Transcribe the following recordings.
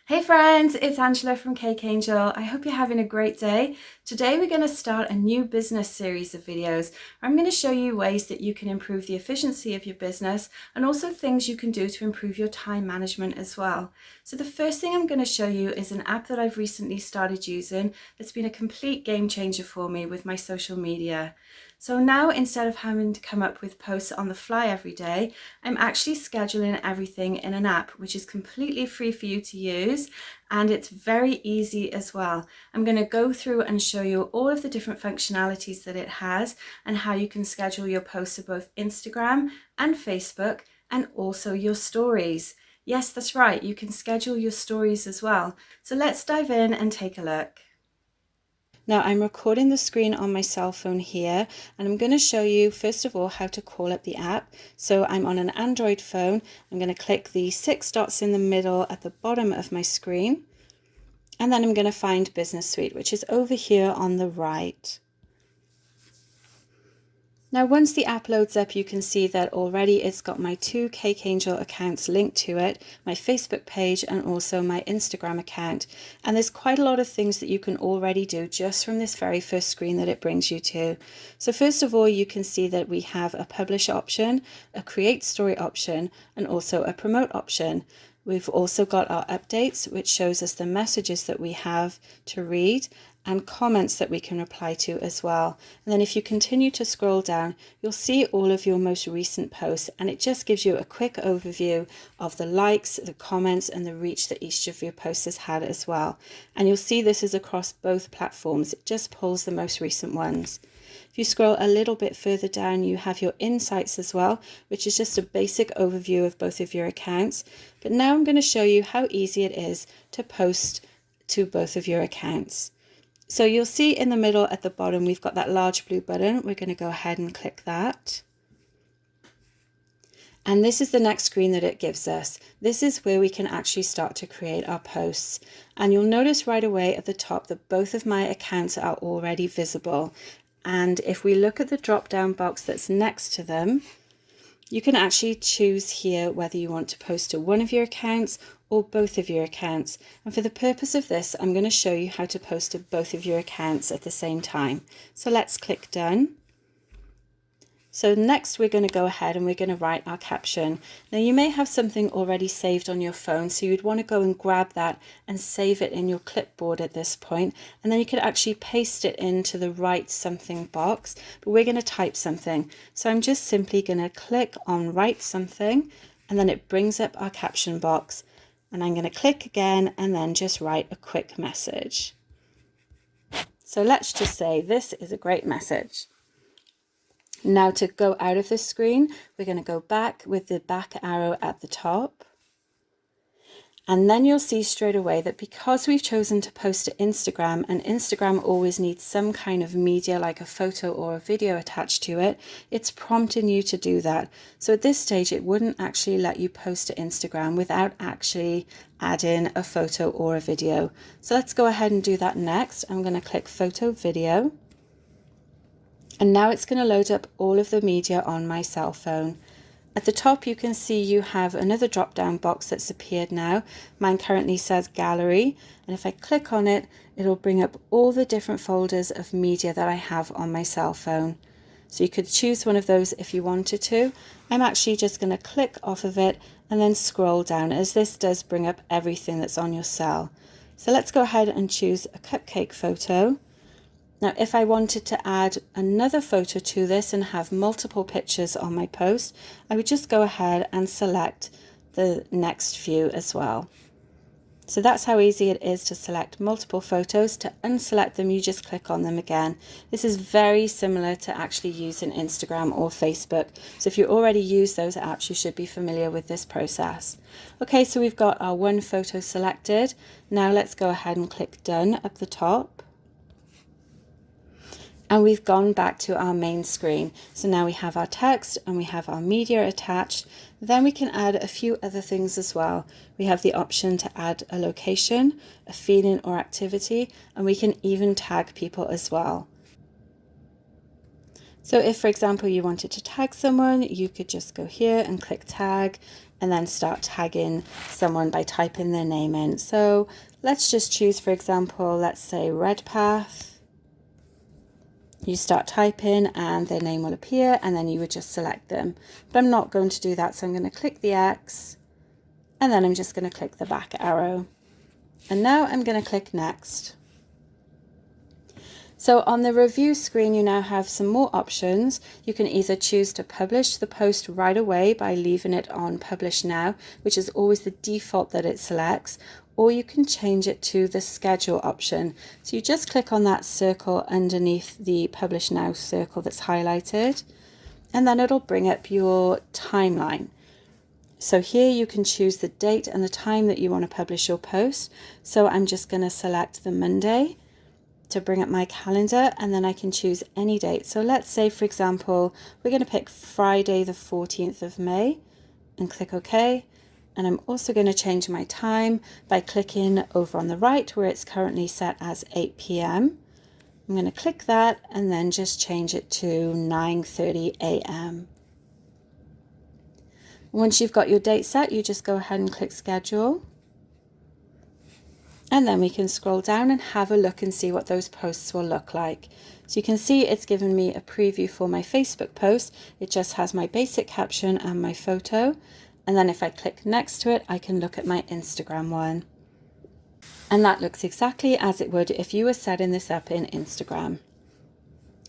Hey friends, it's Angela from Cake Angel. I hope you're having a great day. Today we're going to start a new business series of videos. I'm going to show you ways that you can improve the efficiency of your business and also things you can do to improve your time management as well. So the first thing I'm going to show you is an app that I've recently started using that's been a complete game changer for me with my social media. So now instead of having to come up with posts on the fly every day, I'm actually scheduling everything in an app which is completely free for you to use, and it's very easy as well. I'm going to go through and show you all of the different functionalities that it has and how you can schedule your posts to both Instagram and Facebook and also your stories. Yes, that's right, you can schedule your stories as well. So let's dive in and take a look. Now I'm recording the screen on my cell phone here, and I'm going to show you first of all how to call up the app. So I'm on an Android phone. I'm going to click the 6 dots in the middle at the bottom of my screen, and then I'm going to find Business Suite, which is over here on the right. Now once the app loads up, you can see that already it's got my 2 Cake Angel accounts linked to it, my Facebook page and also my Instagram account. And there's quite a lot of things that you can already do just from this very first screen that it brings you to. So first of all, you can see that we have a publish option, a create story option, and also a promote option. We've also got our updates, which shows us the messages that we have to read, and comments that we can reply to as well. And then if you continue to scroll down, you'll see all of your most recent posts, and it just gives you a quick overview of the likes, the comments, and the reach that each of your posts has had as well. And you'll see this is across both platforms. It just pulls the most recent ones. If you scroll a little bit further down, you have your insights as well, which is just a basic overview of both of your accounts. But now I'm going to show you how easy it is to post to both of your accounts. So you'll see in the middle at the bottom, we've got that large blue button. We're going to go ahead and click that. And this is the next screen that it gives us. This is where we can actually start to create our posts. And you'll notice right away at the top that both of my accounts are already visible. And if we look at the drop down box that's next to them, you can actually choose here whether you want to post to one of your accounts or both of your accounts. And for the purpose of this, I'm going to show you how to post to both of your accounts at the same time. So let's click done. So next we're going to go ahead and we're going to write our caption. Now you may have something already saved on your phone, so you'd want to go and grab that and save it in your clipboard at this point, and then you could actually paste it into the write something box, but we're going to type something. So I'm just simply going to click on write something, and then it brings up our caption box, and I'm going to click again and then just write a quick message. So let's just say this is a great message. Now to go out of this screen, we're going to go back with the back arrow at the top. And then you'll see straight away that because we've chosen to post to Instagram, and Instagram always needs some kind of media like a photo or a video attached to it, it's prompting you to do that. So at this stage, it wouldn't actually let you post to Instagram without actually adding a photo or a video. So let's go ahead and do that next. I'm going to click photo video. And now it's going to load up all of the media on my cell phone. At the top you can see you have another drop down box that's appeared now. Mine currently says gallery, and if I click on it, it'll bring up all the different folders of media that I have on my cell phone. So you could choose one of those if you wanted to. I'm actually just going to click off of it and then scroll down, as this does bring up everything that's on your cell. So let's go ahead and choose a cupcake photo. Now, if I wanted to add another photo to this and have multiple pictures on my post, I would just go ahead and select the next few as well. So that's how easy it is to select multiple photos. To unselect them, you just click on them again. This is very similar to actually using Instagram or Facebook. So if you already use those apps, you should be familiar with this process. Okay, so we've got our one photo selected. Now let's go ahead and click done up the top. And we've gone back to our main screen. So now we have our text and we have our media attached. Then we can add a few other things as well. We have the option to add a location, a feeling or activity, and we can even tag people as well. So if, for example, you wanted to tag someone, you could just go here and click tag, and then start tagging someone by typing their name in. So let's just choose, for example, let's say Redpath. You start typing and their name will appear, and then you would just select them. But I'm not going to do that, so I'm going to click the X, and then I'm just going to click the back arrow. And now I'm going to click Next. So on the review screen, you now have some more options. You can either choose to publish the post right away by leaving it on Publish Now, which is always the default that it selects, or you can change it to the schedule option. So you just click on that circle underneath the Publish Now circle that's highlighted, and then it'll bring up your timeline. So here you can choose the date and the time that you want to publish your post. So I'm just going to select the Monday to bring up my calendar, and then I can choose any date. So let's say, for example, we're going to pick Friday the 14th of May and click OK. And I'm also going to change my time by clicking over on the right where it's currently set as 8 p.m. I'm going to click that and then just change it to 9:30 a.m. Once you've got your date set, you just go ahead and click schedule. And then we can scroll down and have a look and see what those posts will look like. So you can see it's given me a preview for my Facebook post. It just has my basic caption and my photo. And then if I click next to it, I can look at my Instagram one. And that looks exactly as it would if you were setting this up in Instagram.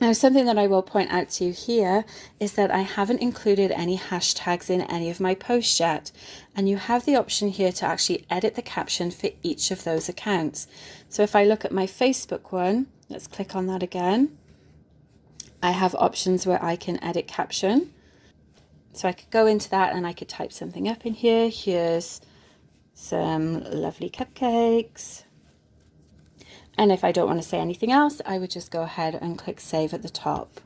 Now, something that I will point out to you here is that I haven't included any hashtags in any of my posts yet. And you have the option here to actually edit the caption for each of those accounts. So if I look at my Facebook one, let's click on that again. I have options where I can edit caption. So I could go into that and I could type something up in here. Here's some lovely cupcakes. And if I don't want to say anything else, I would just go ahead and click Save at the top.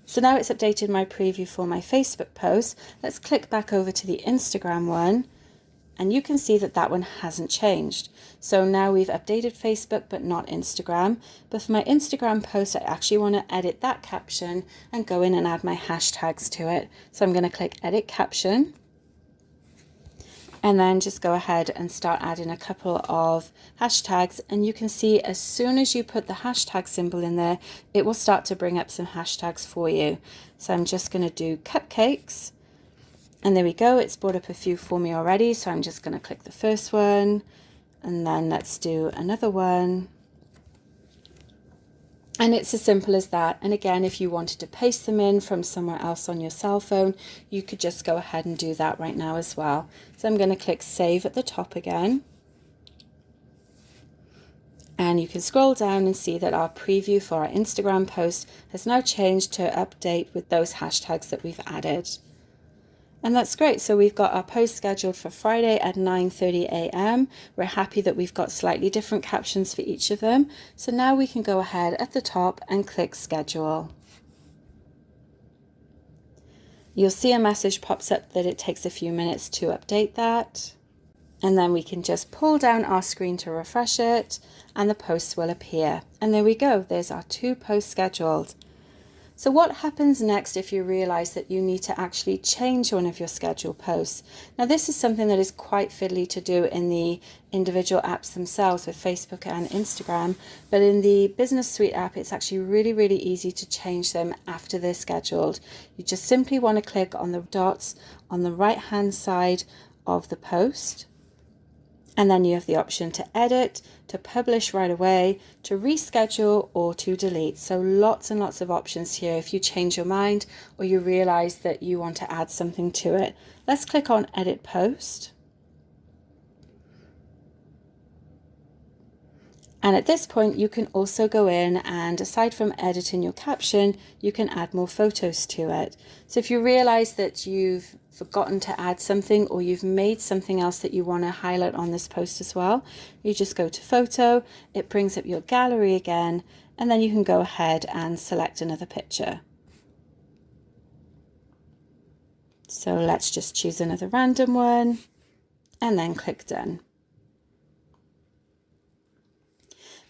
So now it's updated my preview for my Facebook post. Let's click back over to the Instagram one, and you can see that that one hasn't changed. So now we've updated Facebook, but not Instagram. But for my Instagram post, I actually want to edit that caption and go in and add my hashtags to it. So I'm going to click Edit Caption, and then just go ahead and start adding a couple of hashtags. And you can see as soon as you put the hashtag symbol in there, it will start to bring up some hashtags for you. So I'm just going to do cupcakes. And there we go. It's brought up a few for me already. So I'm just going to click the first one. And then let's do another one. And it's as simple as that. And again, if you wanted to paste them in from somewhere else on your cell phone, you could just go ahead and do that right now as well. So I'm going to click Save at the top again. And you can scroll down and see that our preview for our Instagram post has now changed to update with those hashtags that we've added. And that's great. So we've got our post scheduled for Friday at 9:30 a.m. We're happy that we've got slightly different captions for each of them. So now we can go ahead at the top and click Schedule. You'll see a message pops up that it takes a few minutes to update that. And then we can just pull down our screen to refresh it, and the posts will appear. And there we go. There's our 2 posts scheduled. So what happens next if you realize that you need to actually change one of your scheduled posts? Now, this is something that is quite fiddly to do in the individual apps themselves with Facebook and Instagram, but in the Business Suite app, it's actually really, really easy to change them after they're scheduled. You just simply want to click on the dots on the right-hand side of the post. And then you have the option to edit, to publish right away, to reschedule, or to delete. So lots and lots of options here if you change your mind or you realize that you want to add something to it. Let's click on Edit Post. And at this point, you can also go in and aside from editing your caption, you can add more photos to it. So if you realize that you've forgotten to add something or you've made something else that you want to highlight on this post as well, you just go to Photo, it brings up your gallery again, and then you can go ahead and select another picture. So let's just choose another random one and then click Done.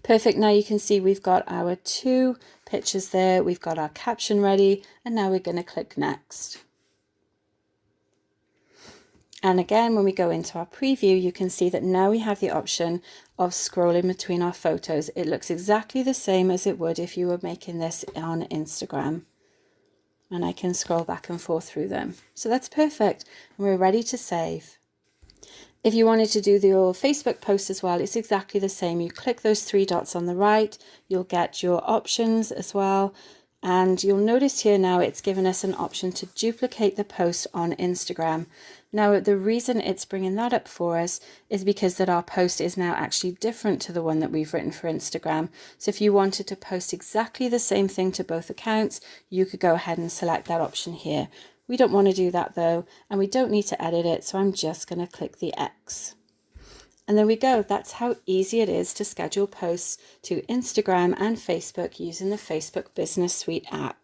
Perfect. Now you can see we've got our 2 pictures there. We've got our caption ready, and now we're going to click Next. And again, when we go into our preview, you can see that now we have the option of scrolling between our photos. It looks exactly the same as it would if you were making this on Instagram. And I can scroll back and forth through them. So that's perfect. And we're ready to save. If you wanted to do your Facebook post as well, it's exactly the same. You click those three dots on the right, you'll get your options as well. And you'll notice here now it's given us an option to duplicate the post on Instagram. Now, the reason it's bringing that up for us is because that our post is now actually different to the one that we've written for Instagram. So if you wanted to post exactly the same thing to both accounts, you could go ahead and select that option here. We don't want to do that though, and we don't need to edit it, so I'm just going to click the X. And there we go. That's how easy it is to schedule posts to Instagram and Facebook using the Facebook Business Suite app.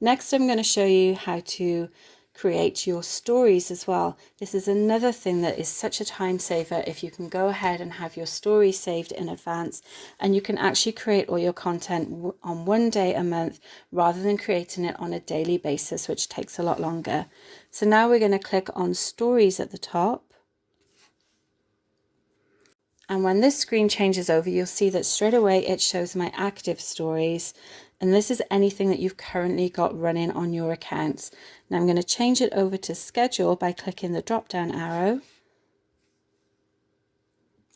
Next, I'm going to show you how to create your stories as well. This is another thing that is such a time saver if you can go ahead and have your stories saved in advance, and you can actually create all your content on one day a month rather than creating it on a daily basis, which takes a lot longer. So now we're going to click on Stories at the top. And when this screen changes over, you'll see that straight away it shows my active stories. And this is anything that you've currently got running on your accounts. Now I'm going to change it over to schedule by clicking the drop down arrow.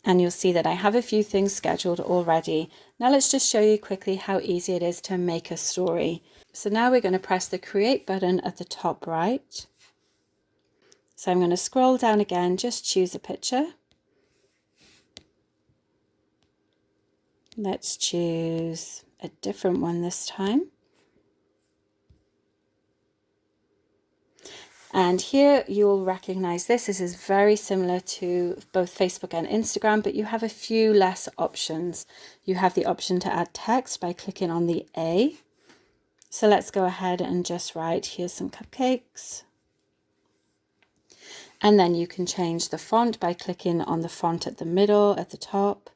And you'll see that I have a few things scheduled already. Now let's just show you quickly how easy it is to make a story. So now we're going to press the create button at the top right. So I'm going to scroll down again, just choose a picture. Let's choose a different one this time. And here you'll recognize this. This is very similar to both Facebook and Instagram, but you have a few less options. You have the option to add text by clicking on the A. So let's go ahead and just write, here's some cupcakes. And then you can change the font by clicking on the font at the middle, at the top,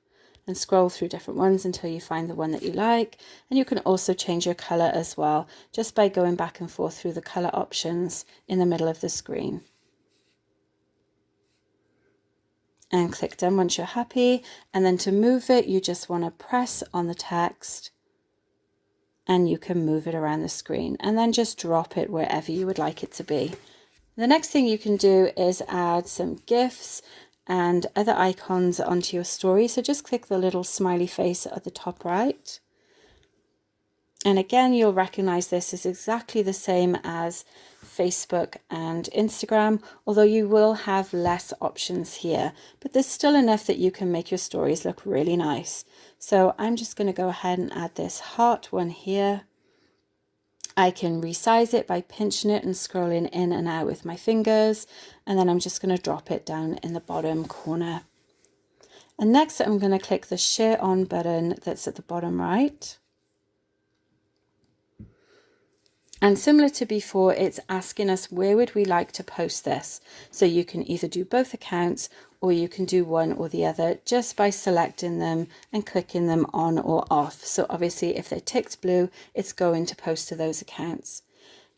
and scroll through different ones until you find the one that you like. And you can also change your color as well, just by going back and forth through the color options in the middle of the screen. And click done once you're happy. And then to move it, you just want to press on the text and you can move it around the screen and then just drop it wherever you would like it to be. The next thing you can do is add some GIFs and other icons onto your story. So just click the little smiley face at the top right. And again, you'll recognize this is exactly the same as Facebook and Instagram, although you will have less options here, but there's still enough that you can make your stories look really nice. So I'm just going to go ahead and add this heart one here. I can resize it by pinching it and scrolling in and out with my fingers, and then I'm just going to drop it down in the bottom corner. And next I'm going to click the share on button that's at the bottom right. And similar to before, it's asking us where would we like to post this. So you can either do both accounts or you can do one or the other just by selecting them and clicking them on or off. So obviously if they're ticked blue, it's going to post to those accounts.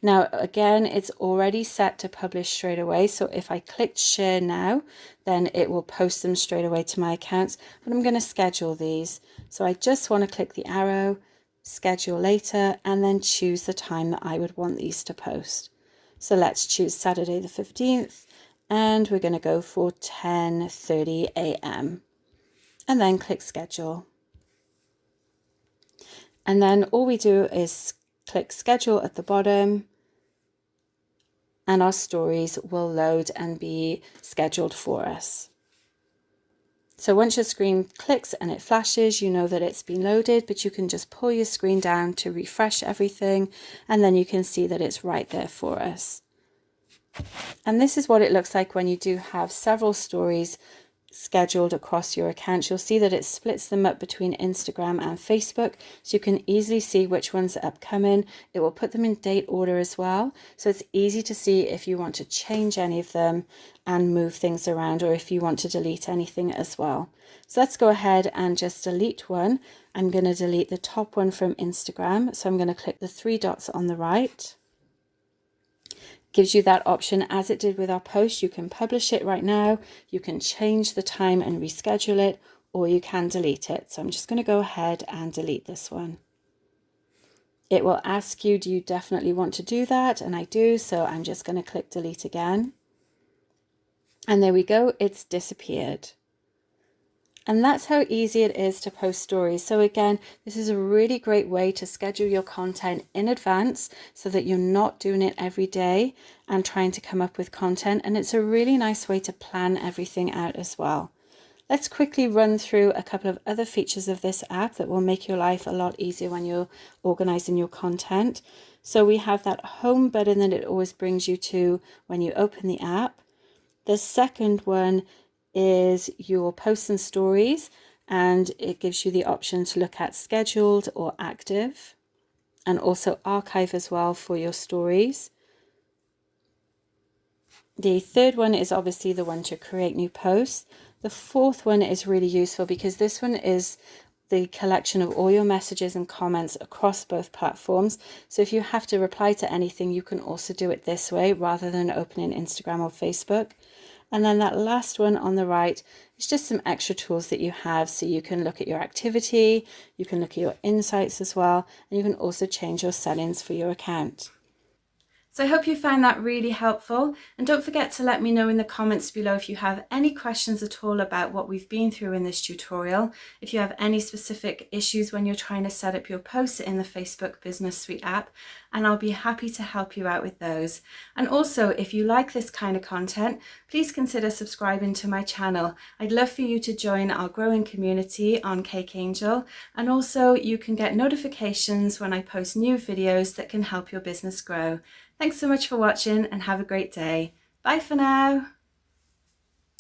Now, again, it's already set to publish straight away. So if I clicked share now, then it will post them straight away to my accounts. But I'm going to schedule these. So I just want to click the arrow, schedule later, and then choose the time that I would want these to post. So let's choose Saturday the 15th, and we're going to go for 10:30 a.m. and then click schedule. And then all we do is click schedule at the bottom, and our stories will load and be scheduled for us. So once your screen clicks and it flashes, you know that it's been loaded, but you can just pull your screen down to refresh everything, and then you can see that it's right there for us. And this is what it looks like when you do have several stories scheduled across your accounts. You'll see that it splits them up between Instagram and Facebook, so you can easily see which ones are upcoming. It will put them in date order as well, so it's easy to see if you want to change any of them and move things around, or if you want to delete anything as well. So let's go ahead and just delete one. I'm going to delete the top one from Instagram, so I'm going to click the three dots on the right. gives you that option as it did with our post. You can publish it right now, you can change the time and reschedule it, or you can delete it. So I'm just going to go ahead and delete this one. It will ask you, do you definitely want to do that? And I do, so I'm just going to click delete again. And there we go, it's disappeared. And that's how easy it is to post stories. So again, this is a really great way to schedule your content in advance so that you're not doing it every day and trying to come up with content. And it's a really nice way to plan everything out as well. Let's quickly run through a couple of other features of this app that will make your life a lot easier when you're organizing your content. So we have that home button that it always brings you to when you open the app. The second one is your posts and stories, and it gives you the option to look at scheduled or active, and also archive as well for your stories. The third one is obviously the one to create new posts. The fourth one is really useful because this one is the collection of all your messages and comments across both platforms. So if you have to reply to anything, you can also do it this way rather than opening Instagram or Facebook. And then that last one on the right is just some extra tools that you have. So you can look at your activity, you can look at your insights as well, and you can also change your settings for your account. So I hope you found that really helpful, and don't forget to let me know in the comments below if you have any questions at all about what we've been through in this tutorial, if you have any specific issues when you're trying to set up your posts in the Facebook Business Suite app, and I'll be happy to help you out with those. And also, if you like this kind of content, please consider subscribing to my channel. I'd love for you to join our growing community on Cake Angel, and also you can get notifications when I post new videos that can help your business grow. Thanks so much for watching and have a great day. Bye for now.